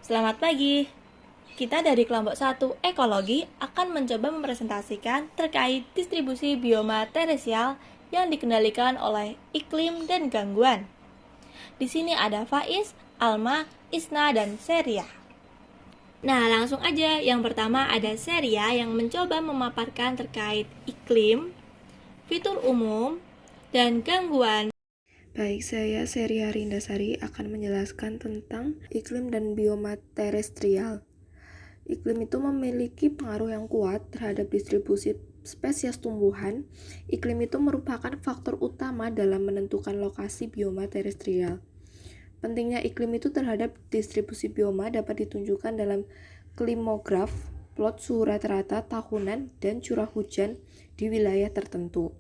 Selamat pagi. Kita dari kelompok 1 Ekologi akan mencoba mempresentasikan terkait distribusi bioma terrestrial yang dikendalikan oleh iklim dan gangguan. Di sini ada Faiz, Alma, Isna, dan Seria. Nah, langsung aja. Yang pertama ada Seria yang mencoba memaparkan terkait iklim, fitur umum, dan gangguan. Baik, saya Seri Harindasari akan menjelaskan tentang iklim dan bioma terestrial. Iklim itu memiliki pengaruh yang kuat terhadap distribusi spesies tumbuhan. Iklim itu merupakan faktor utama dalam menentukan lokasi bioma terestrial. Pentingnya iklim itu terhadap distribusi bioma dapat ditunjukkan dalam klimograf, plot suhu rata-rata tahunan, dan curah hujan di wilayah tertentu.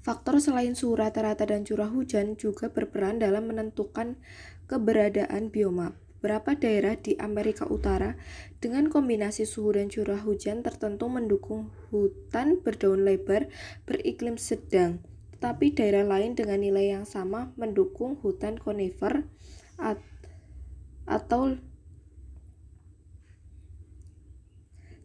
Faktor selain suhu rata-rata dan curah hujan juga berperan dalam menentukan keberadaan bioma. Beberapa daerah di Amerika Utara dengan kombinasi suhu dan curah hujan tertentu mendukung hutan berdaun lebar beriklim sedang, tetapi daerah lain dengan nilai yang sama mendukung hutan konifer atau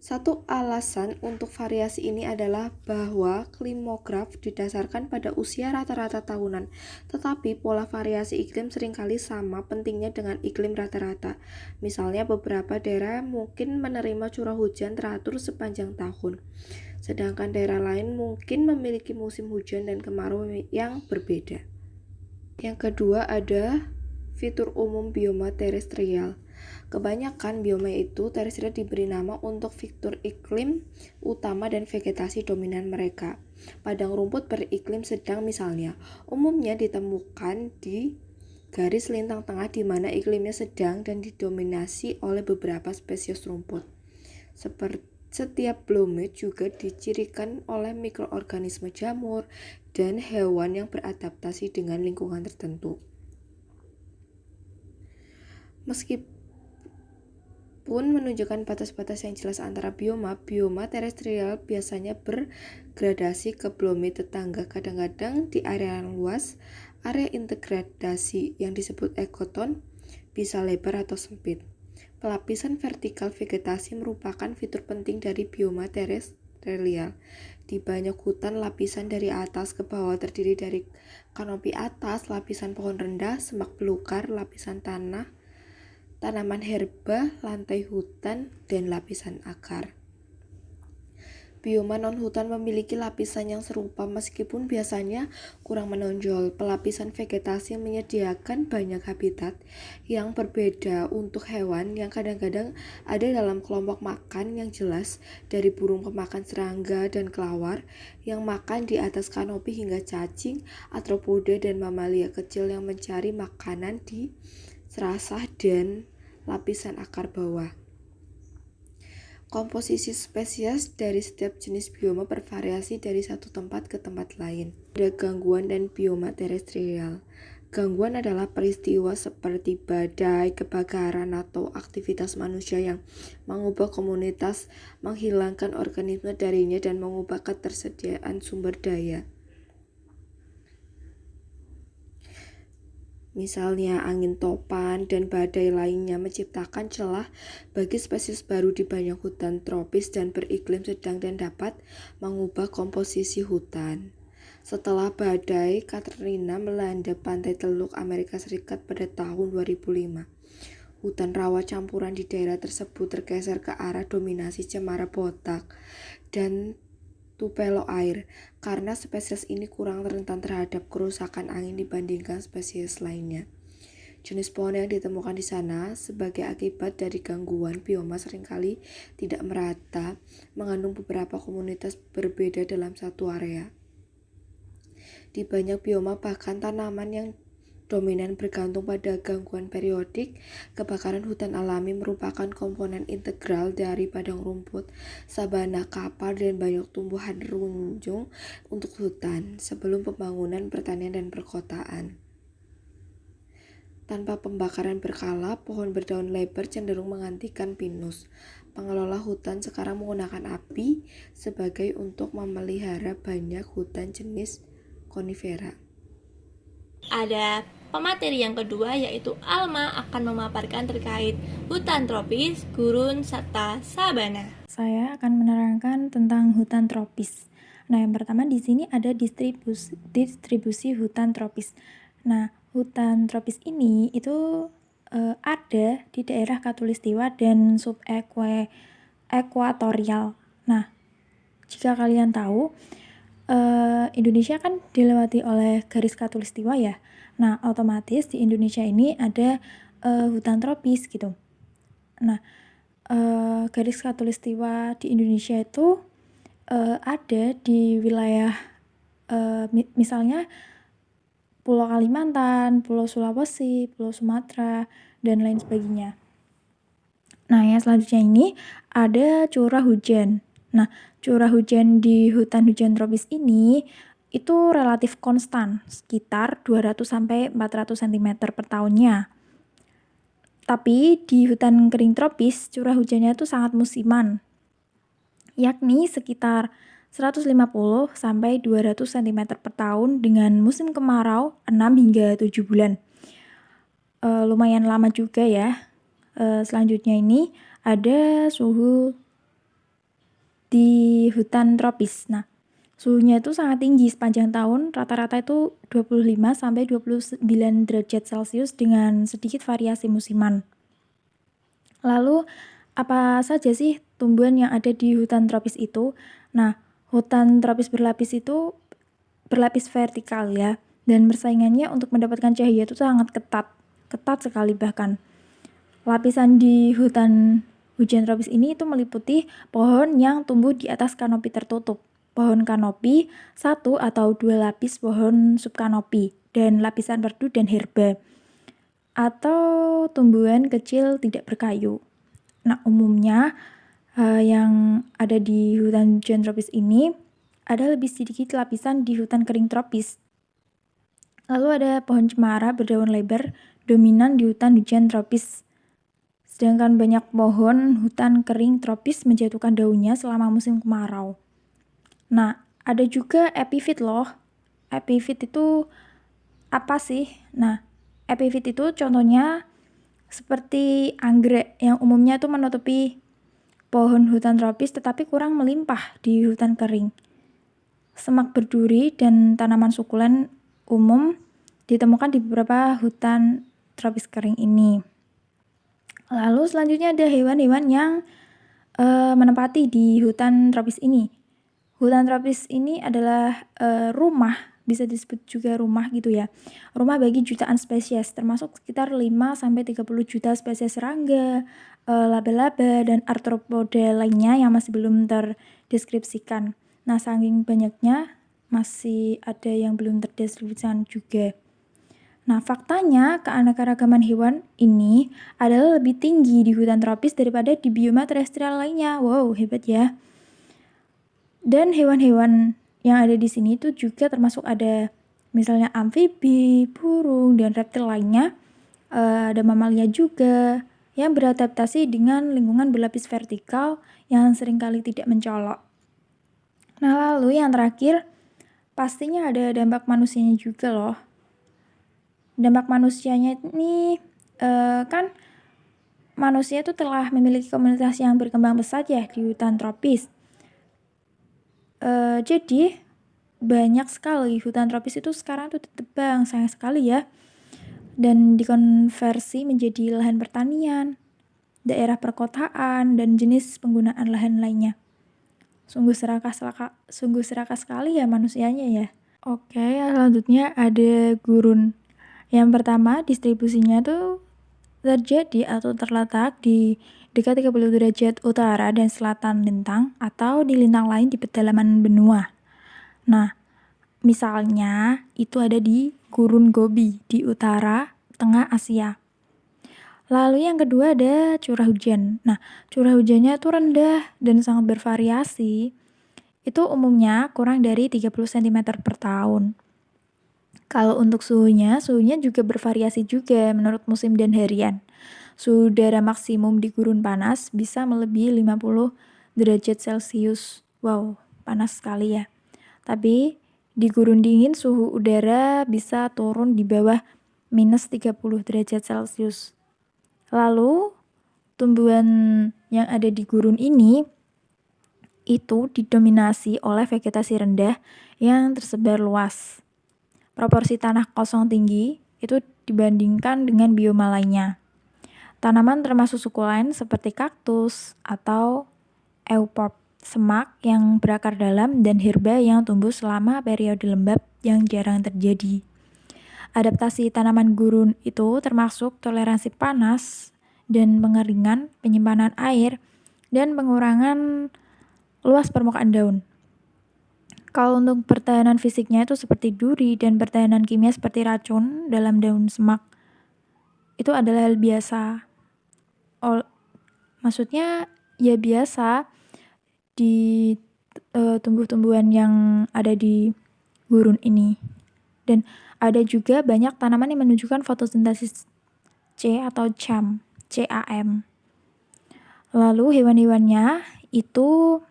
Satu alasan untuk variasi ini adalah bahwa klimograf didasarkan pada usia rata-rata tahunan, tetapi pola variasi iklim seringkali sama pentingnya dengan iklim rata-rata. Misalnya beberapa daerah mungkin menerima curah hujan teratur sepanjang tahun, sedangkan daerah lain mungkin memiliki musim hujan dan kemarau yang berbeda. Yang kedua ada fitur umum bioma terestrial. Kebanyakan bioma itu terestrial diberi nama untuk fitur iklim utama dan vegetasi dominan mereka. Padang rumput beriklim sedang misalnya, umumnya ditemukan di garis lintang tengah di mana iklimnya sedang dan didominasi oleh beberapa spesies rumput. Setiap plumage juga dicirikan oleh mikroorganisme jamur dan hewan yang beradaptasi dengan lingkungan tertentu. Meskipun menunjukkan batas-batas yang jelas antara bioma terestrial biasanya bergradasi ke plumage tetangga. Kadang-kadang di area yang luas, area integrasi yang disebut ekoton bisa lebar atau sempit. Pelapisan vertikal vegetasi merupakan fitur penting dari bioma terestrial. Di banyak hutan, lapisan dari atas ke bawah terdiri dari kanopi atas, lapisan pohon rendah, semak belukar, lapisan tanah, tanaman herba, lantai hutan, dan lapisan akar. Bioma non-hutan memiliki lapisan yang serupa meskipun biasanya kurang menonjol. Pelapisan vegetasi menyediakan banyak habitat yang berbeda untuk hewan yang kadang-kadang ada dalam kelompok makan yang jelas, dari burung pemakan serangga dan kelawar yang makan di atas kanopi hingga cacing, arthropoda, dan mamalia kecil yang mencari makanan di serasah dan lapisan akar bawah. Komposisi spesies dari setiap jenis bioma bervariasi dari satu tempat ke tempat lain. Ada gangguan dan bioma terestrial. Gangguan adalah peristiwa seperti badai, kebakaran, atau aktivitas manusia yang mengubah komunitas, menghilangkan organisme darinya, dan mengubah ketersediaan sumber daya. Misalnya angin topan dan badai lainnya menciptakan celah bagi spesies baru di banyak hutan tropis dan beriklim sedang dan dapat mengubah komposisi hutan. Setelah badai Katrina melanda pantai Teluk Amerika Serikat pada tahun 2005, hutan rawa campuran di daerah tersebut tergeser ke arah dominasi cemara botak dan Tupelo air, karena spesies ini kurang rentan terhadap kerusakan angin dibandingkan spesies lainnya. Jenis pohon yang ditemukan di sana sebagai akibat dari gangguan bioma seringkali tidak merata, mengandung beberapa komunitas berbeda dalam satu area. Di banyak bioma bahkan tanaman yang dominan bergantung pada gangguan periodik. Kebakaran hutan alami merupakan komponen integral dari padang rumput, sabana kapar, dan banyak tumbuhan runjung untuk hutan sebelum pembangunan pertanian dan perkotaan. Tanpa pembakaran berkala, pohon berdaun lebar cenderung menggantikan pinus. Pengelola hutan sekarang menggunakan api sebagai untuk memelihara banyak hutan jenis konifera. Ada Pemateri yang kedua yaitu Alma akan memaparkan terkait hutan tropis, gurun, serta sabana. Saya akan menerangkan tentang hutan tropis. Nah, yang pertama di sini ada distribusi hutan tropis. Nah, hutan tropis ini itu ada di daerah Khatulistiwa dan subekuatorial. Nah, jika kalian tahu, Indonesia kan dilewati oleh garis Khatulistiwa ya. Nah, otomatis di Indonesia ini ada hutan tropis gitu. Nah, garis Khatulistiwa di Indonesia itu ada di wilayah misalnya Pulau Kalimantan, Pulau Sulawesi, Pulau Sumatera, dan lain sebagainya. Nah, yang selanjutnya ini ada curah hujan. Nah, curah hujan di hutan hujan tropis ini itu relatif konstan, sekitar 200-400 cm per tahunnya. Tapi di hutan kering tropis, curah hujannya itu sangat musiman, yakni sekitar 150-200 cm per tahun dengan musim kemarau 6 hingga 7 bulan. Lumayan lama juga ya. Selanjutnya ini ada suhu di hutan tropis. Nah, suhunya itu sangat tinggi sepanjang tahun, rata-rata itu 25-29 derajat Celcius dengan sedikit variasi musiman. Lalu, apa saja sih tumbuhan yang ada di hutan tropis itu? Nah, hutan tropis berlapis itu berlapis vertikal ya, dan persaingannya untuk mendapatkan cahaya itu sangat ketat sekali bahkan. Lapisan di hutan hujan tropis ini itu meliputi pohon yang tumbuh di atas kanopi tertutup, pohon kanopi, 1 atau 2 lapis pohon subkanopi, dan lapisan perdu dan herba, atau tumbuhan kecil tidak berkayu. Nah, umumnya yang ada di hutan hujan tropis ini ada lebih sedikit lapisan di hutan kering tropis. Lalu ada pohon cemara berdaun lebar dominan di hutan hujan tropis. Sedangkan banyak pohon hutan kering tropis menjatuhkan daunnya selama musim kemarau. Nah, ada juga epifit loh. Epifit itu apa sih? Nah, epifit itu contohnya seperti anggrek yang umumnya itu menutupi pohon hutan tropis tetapi kurang melimpah di hutan kering. Semak berduri dan tanaman sukulen umum ditemukan di beberapa hutan tropis kering ini. Lalu selanjutnya ada hewan-hewan yang menempati di hutan tropis ini. Hutan tropis ini adalah rumah, bisa disebut juga rumah gitu ya. Rumah bagi jutaan spesies, termasuk sekitar 5-30 juta spesies serangga, laba-laba, dan arthropoda lainnya yang masih belum terdeskripsikan. Nah, saking banyaknya masih ada yang belum terdeskripsikan juga. Nah, faktanya keanekaragaman hewan ini adalah lebih tinggi di hutan tropis daripada di bioma terestrial lainnya. Wow, hebat ya. Dan hewan-hewan yang ada di sini itu juga termasuk ada misalnya amfibi, burung, dan reptil lainnya. Ada mamalia juga yang beradaptasi dengan lingkungan berlapis vertikal yang seringkali tidak mencolok. Nah, lalu yang terakhir, pastinya ada dampak manusianya juga loh. Dampak manusianya ini kan manusia itu telah memiliki komunitas yang berkembang pesat ya di hutan tropis. Jadi banyak sekali hutan tropis itu sekarang tuh ditebang, sayang sekali ya, dan dikonversi menjadi lahan pertanian, daerah perkotaan, dan jenis penggunaan lahan lainnya. Sungguh serakah sekali ya manusianya ya. Oke, selanjutnya ada gurun. Yang pertama, distribusinya tuh terjadi atau terletak di dekat 30 derajat utara dan selatan lintang atau di lintang lain di pedalaman benua. Nah, misalnya itu ada di Gurun Gobi di utara tengah Asia. Lalu yang kedua ada curah hujan. Nah, curah hujannya tuh rendah dan sangat bervariasi. Itu umumnya kurang dari 30 cm per tahun. Kalau untuk suhunya juga bervariasi juga menurut musim dan harian. Suhu udara maksimum di gurun panas bisa melebihi 50 derajat Celcius. Wow, panas sekali ya. Tapi di gurun dingin suhu udara bisa turun di bawah minus 30 derajat Celcius. Lalu tumbuhan yang ada di gurun ini itu didominasi oleh vegetasi rendah yang tersebar luas. Proporsi tanah kosong tinggi itu dibandingkan dengan bioma lainnya. Tanaman termasuk sukulen seperti kaktus atau euphorb, semak yang berakar dalam, dan herba yang tumbuh selama periode lembab yang jarang terjadi. Adaptasi tanaman gurun itu termasuk toleransi panas dan pengeringan, penyimpanan air, dan pengurangan luas permukaan daun. Kalau untuk pertahanan fisiknya itu seperti duri, dan pertahanan kimia seperti racun dalam daun semak itu adalah hal biasa. Maksudnya ya biasa di tumbuh-tumbuhan yang ada di gurun ini. Dan ada juga banyak tanaman yang menunjukkan fotosintesis C atau CAM. Lalu hewan-hewannya itu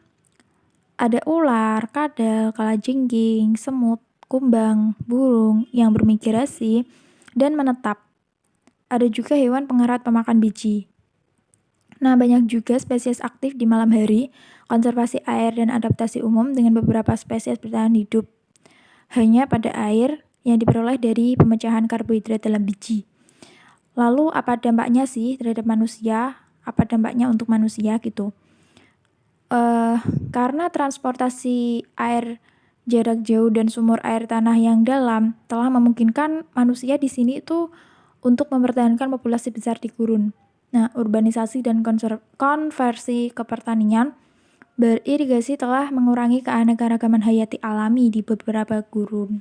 ada ular, kadal, kalajengking, semut, kumbang, burung yang bermigrasi dan menetap. Ada juga hewan pengerat pemakan biji. Nah, banyak juga spesies aktif di malam hari, konservasi air, dan adaptasi umum dengan beberapa spesies bertahan hidup hanya pada air yang diperoleh dari pemecahan karbohidrat dalam biji. Lalu apa dampaknya sih terhadap manusia? Apa dampaknya untuk manusia gitu? Karena transportasi air jarak jauh dan sumur air tanah yang dalam telah memungkinkan manusia di sini itu untuk mempertahankan populasi besar di gurun. Nah, urbanisasi dan konversi ke pertanian beririgasi telah mengurangi keanekaragaman hayati alami di beberapa gurun.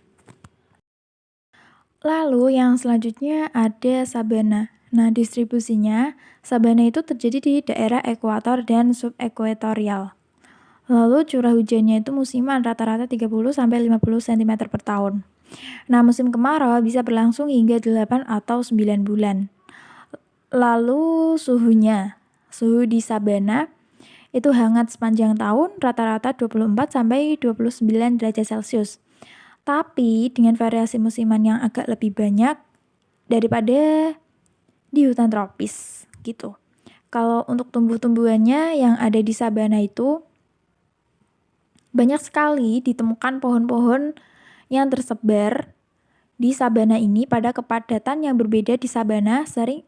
Lalu yang selanjutnya ada sabana. Nah, distribusinya, sabana itu terjadi di daerah ekuator dan subekuatorial. Lalu curah hujannya itu musiman rata-rata 30-50 cm per tahun. Nah, musim kemarau bisa berlangsung hingga 8 atau 9 bulan. Lalu suhunya, suhu di sabana itu hangat sepanjang tahun rata-rata 24 sampai 29 derajat Celcius. Tapi dengan variasi musiman yang agak lebih banyak daripada di hutan tropis gitu. Kalau untuk tumbuh-tumbuhannya yang ada di sabana itu banyak sekali ditemukan pohon-pohon yang tersebar di sabana ini pada kepadatan yang berbeda di sabana sering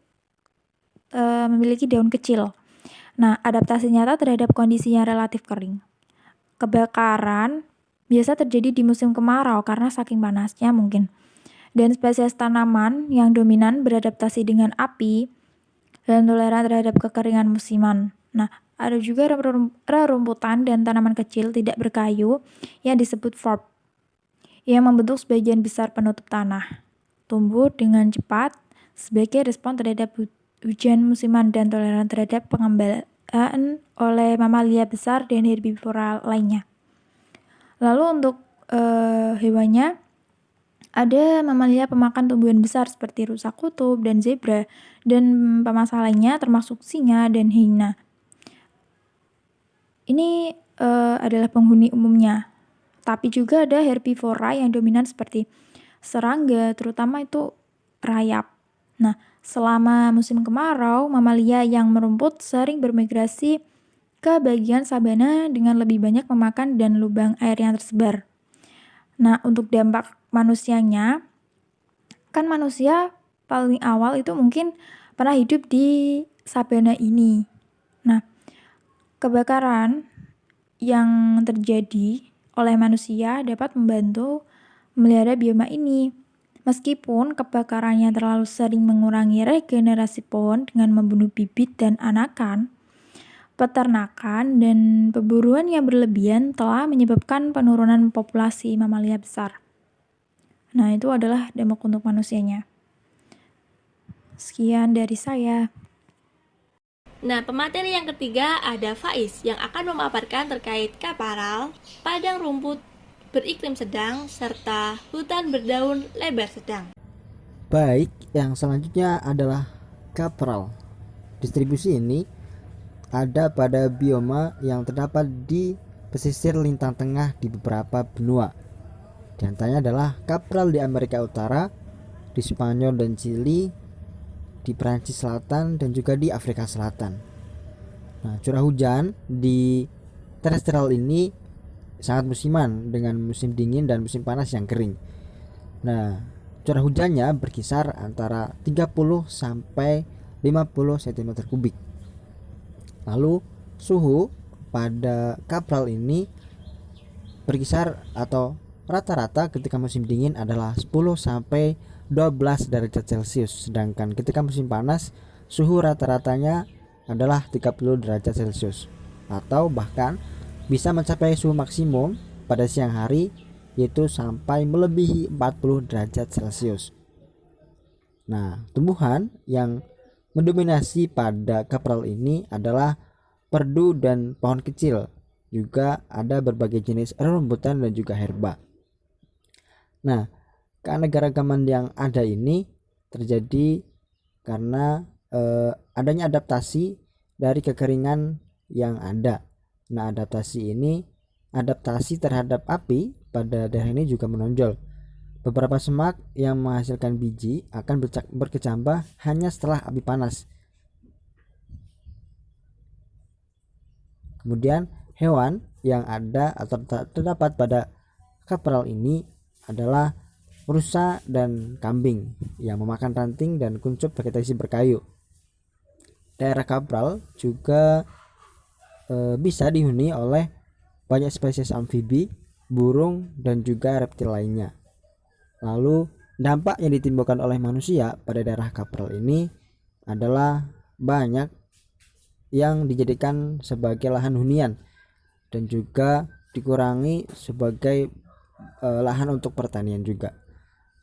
memiliki daun kecil. Nah, adaptasi nyata terhadap kondisi yang relatif kering. Kebakaran biasa terjadi di musim kemarau karena saking panasnya mungkin. Dan spesies tanaman yang dominan beradaptasi dengan api dan toleran terhadap kekeringan musiman. Nah, ada juga rerumputan dan tanaman kecil tidak berkayu yang disebut forbs, yang membentuk sebagian besar penutup tanah. Tumbuh dengan cepat sebagai respon terhadap hujan musiman dan toleran terhadap pengembalaan oleh mamalia besar dan herbivora lainnya. Lalu untuk hewannya, ada mamalia pemakan tumbuhan besar seperti rusa kutub dan zebra, dan pemangsa lainnya termasuk singa dan hyena. Ini adalah penghuni umumnya. Tapi juga ada herbivora yang dominan seperti serangga, terutama itu rayap. Nah, selama musim kemarau, mamalia yang merumput sering bermigrasi ke bagian sabana dengan lebih banyak memakan dan lubang air yang tersebar. Nah, untuk dampak manusianya, kan manusia paling awal itu mungkin pernah hidup di sabana ini. Nah, kebakaran yang terjadi oleh manusia dapat membantu memelihara bioma ini. Meskipun kebakarannya terlalu sering mengurangi regenerasi pohon dengan membunuh bibit dan anakan, peternakan dan pemburuan yang berlebihan telah menyebabkan penurunan populasi mamalia besar. Nah, itu adalah dampak untuk manusianya. Sekian dari saya. Nah, pemateri yang ketiga ada Faiz yang akan memaparkan terkait kaparal, padang rumput beriklim sedang, serta hutan berdaun lebar sedang. Baik, yang selanjutnya adalah kaparal. Distribusi ini ada pada bioma yang terdapat di pesisir lintang tengah di beberapa benua. Di antaranya adalah kaparal di Amerika Utara di Spanyol dan Chili, di Prancis Selatan, dan juga di Afrika Selatan. Nah, curah hujan di terestrial ini sangat musiman dengan musim dingin dan musim panas yang kering. Nah, curah hujannya berkisar antara 30 sampai 50 cm kubik. Lalu suhu pada kapral ini berkisar atau rata-rata ketika musim dingin adalah 10 sampai 12 derajat Celcius, sedangkan ketika musim panas suhu rata-ratanya adalah 30 derajat Celcius, atau bahkan bisa mencapai suhu maksimum pada siang hari yaitu sampai melebihi 40 derajat Celcius. Nah, tumbuhan yang mendominasi pada kapral ini adalah perdu dan pohon kecil. Juga ada berbagai jenis rumputan dan juga herba. Nah, keanekaragaman yang ada ini terjadi karena adanya adaptasi dari kekeringan yang ada. Nah, adaptasi terhadap api pada daerah ini juga menonjol. Beberapa semak yang menghasilkan biji akan berkecambah hanya setelah api panas. Kemudian hewan yang ada atau terdapat pada kapral ini adalah rusa dan kambing yang memakan ranting dan kuncup vegetasi berkayu. Daerah kapral juga bisa dihuni oleh banyak spesies amfibi, burung, dan juga reptil lainnya. Lalu dampak yang ditimbulkan oleh manusia pada daerah kapral ini adalah banyak yang dijadikan sebagai lahan hunian dan juga dikurangi sebagai lahan untuk pertanian juga.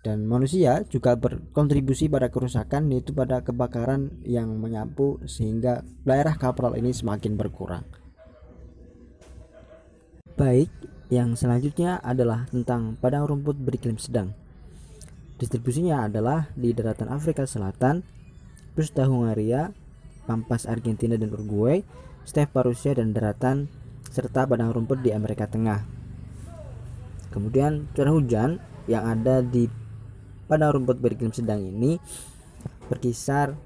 Dan manusia juga berkontribusi pada kerusakan, yaitu pada kebakaran yang menyapu sehingga daerah kapral ini semakin berkurang. Baik, yang selanjutnya adalah tentang padang rumput beriklim sedang. Distribusinya adalah di daratan Afrika Selatan, Pusta Hungaria, Pampas Argentina dan Uruguay, steppe Rusia dan daratan, serta padang rumput di Amerika Tengah. Kemudian curah hujan yang ada di padang rumput beriklim sedang ini berkisar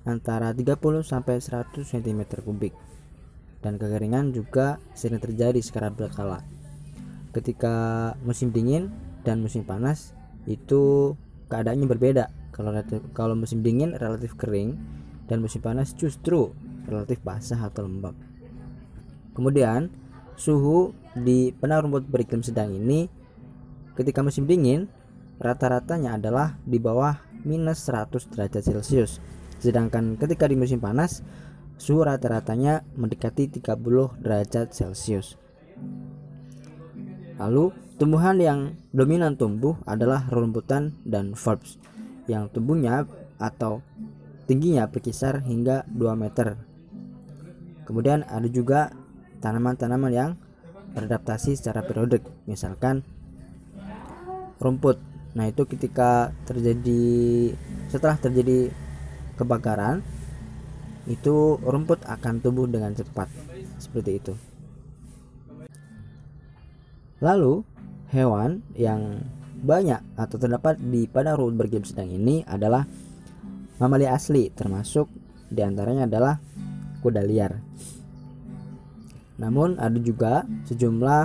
antara 30 sampai 100 cm kubik. Dan kekeringan juga sering terjadi secara berkala. Ketika musim dingin dan musim panas itu keadaannya berbeda. Kalau musim dingin relatif kering dan musim panas justru relatif basah atau lembab. Kemudian suhu di padang rumput beriklim sedang ini ketika musim dingin rata-ratanya adalah di bawah minus 100 derajat Celcius, sedangkan ketika di musim panas suhu rata-ratanya mendekati 30 derajat Celcius. Lalu tumbuhan yang dominan tumbuh adalah rumputan dan forbs yang tumbuhnya atau tingginya berkisar hingga 2 meter. Kemudian ada juga tanaman-tanaman yang beradaptasi secara periodik, misalkan rumput. Nah, itu setelah terjadi kebakaran, itu rumput akan tumbuh dengan cepat, seperti itu. Lalu hewan yang banyak atau terdapat di padang rumput beriklim sedang ini adalah mamalia asli, termasuk diantaranya adalah kuda liar. Namun ada juga sejumlah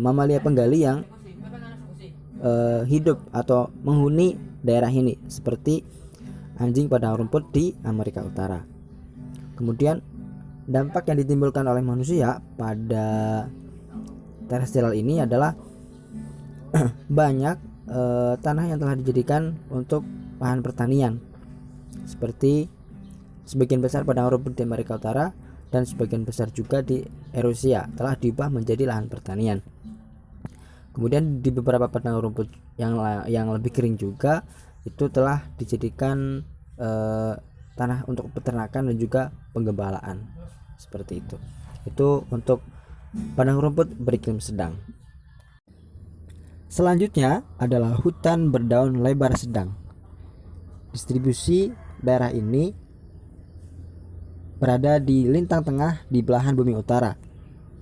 mamalia penggali yang hidup atau menghuni daerah ini, seperti anjing padang rumput di Amerika Utara. Kemudian dampak yang ditimbulkan oleh manusia pada terestrial ini adalah banyak tanah yang telah dijadikan untuk lahan pertanian, seperti sebagian besar padang rumput di Amerika Utara dan sebagian besar juga di Eurasia telah diubah menjadi lahan pertanian. Kemudian di beberapa padang rumput yang lebih kering juga itu telah dijadikan tanah untuk peternakan dan juga penggembalaan, seperti itu. Itu untuk padang rumput beriklim sedang. Selanjutnya adalah hutan berdaun lebar sedang. Distribusi daerah ini berada di lintang tengah di belahan bumi utara,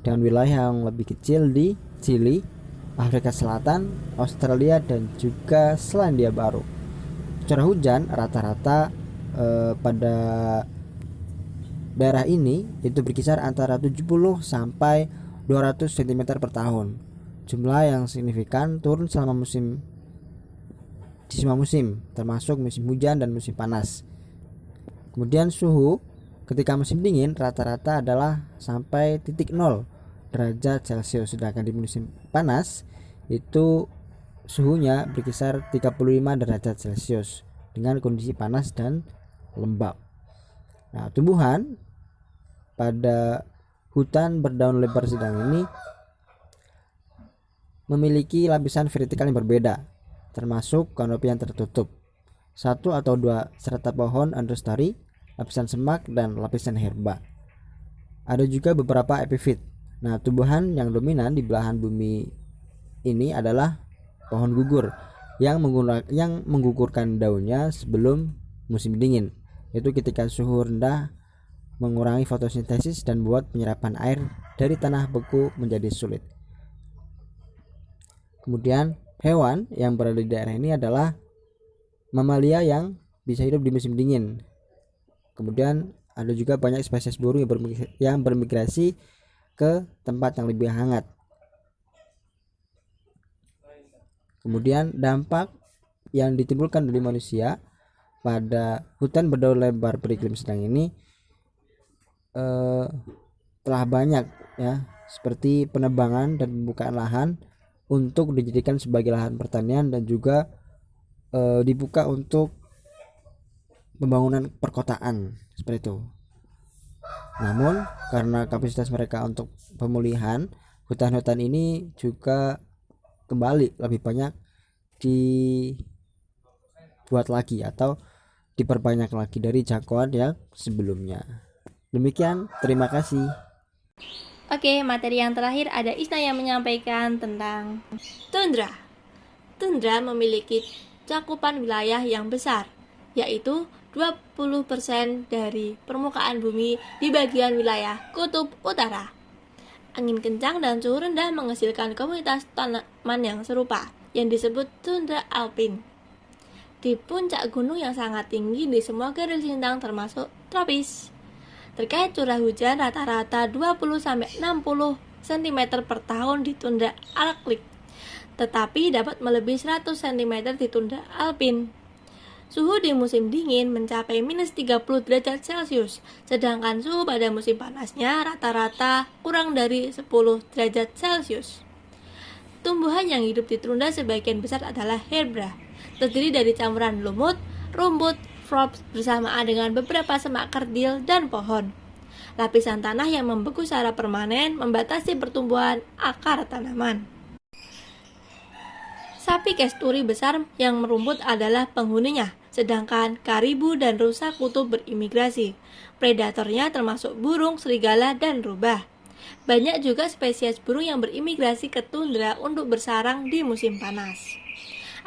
dengan wilayah yang lebih kecil di Chili, Afrika Selatan, Australia, dan juga Selandia Baru. curah hujan rata-rata pada daerah ini itu berkisar antara 70 sampai 200 cm per tahun. Jumlah yang signifikan turun selama di semua musim, termasuk musim hujan dan musim panas. Kemudian suhu ketika musim dingin rata-rata adalah sampai titik 0 derajat Celcius, sedangkan di musim panas itu suhunya berkisar 35 derajat Celcius dengan kondisi panas dan lembab. Nah, tumbuhan pada hutan berdaun lebar sedang ini memiliki lapisan vertikal yang berbeda, termasuk kanopi yang tertutup, 1 atau 2 serta pohon understory, lapisan semak, dan lapisan herba. Ada juga beberapa epifit. Nah, tumbuhan yang dominan di belahan bumi ini adalah pohon gugur yang menggugurkan daunnya sebelum musim dingin. Itu ketika suhu rendah mengurangi fotosintesis dan buat penyerapan air dari tanah beku menjadi sulit. Kemudian hewan yang berada di daerah ini adalah mamalia yang bisa hidup di musim dingin. Kemudian ada juga banyak spesies burung yang bermigrasi ke tempat yang lebih hangat. Kemudian dampak yang ditimbulkan dari manusia pada hutan berdaun lebar beriklim sedang ini telah banyak ya, seperti penebangan dan pembukaan lahan untuk dijadikan sebagai lahan pertanian dan juga dibuka untuk pembangunan perkotaan seperti itu. Namun karena kapasitas mereka untuk pemulihan, hutan-hutan ini juga kembali lebih banyak dibuat lagi atau diperbanyak lagi dari jangkauan yang sebelumnya. Demikian, terima kasih. Oke, materi yang terakhir ada Isna yang menyampaikan tentang tundra. Tundra memiliki cakupan wilayah yang besar, yaitu 20% dari permukaan bumi di bagian wilayah kutub utara. Angin kencang dan suhu rendah menghasilkan komunitas tanaman yang serupa, yang disebut tundra alpin. Di puncak gunung yang sangat tinggi di semua garis lintang termasuk tropis. Terkait curah hujan rata-rata 20-60 cm per tahun di tundra arktik, tetapi dapat melebihi 100 cm di tundra alpin. Suhu di musim dingin mencapai minus 30 derajat Celcius, sedangkan suhu pada musim panasnya rata-rata kurang dari 10 derajat Celcius. Tumbuhan yang hidup di tundra sebagian besar adalah herba, terdiri dari campuran lumut, rumput, shrubs bersamaan dengan beberapa semak kerdil dan pohon. Lapisan tanah yang membeku secara permanen membatasi pertumbuhan akar tanaman. Sapi kasturi besar yang merumput adalah penghuninya, sedangkan karibu dan rusa kutub berimigrasi. Predatornya termasuk burung, serigala, dan rubah. Banyak juga spesies burung yang berimigrasi ke tundra untuk bersarang di musim panas.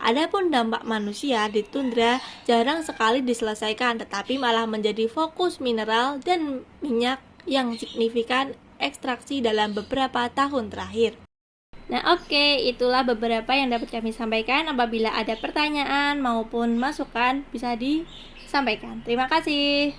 Adapun dampak manusia di tundra jarang sekali diselesaikan, tetapi malah menjadi fokus mineral dan minyak yang signifikan ekstraksi dalam beberapa tahun terakhir. Nah oke, itulah beberapa yang dapat kami sampaikan. Apabila ada pertanyaan maupun masukan bisa disampaikan. Terima kasih.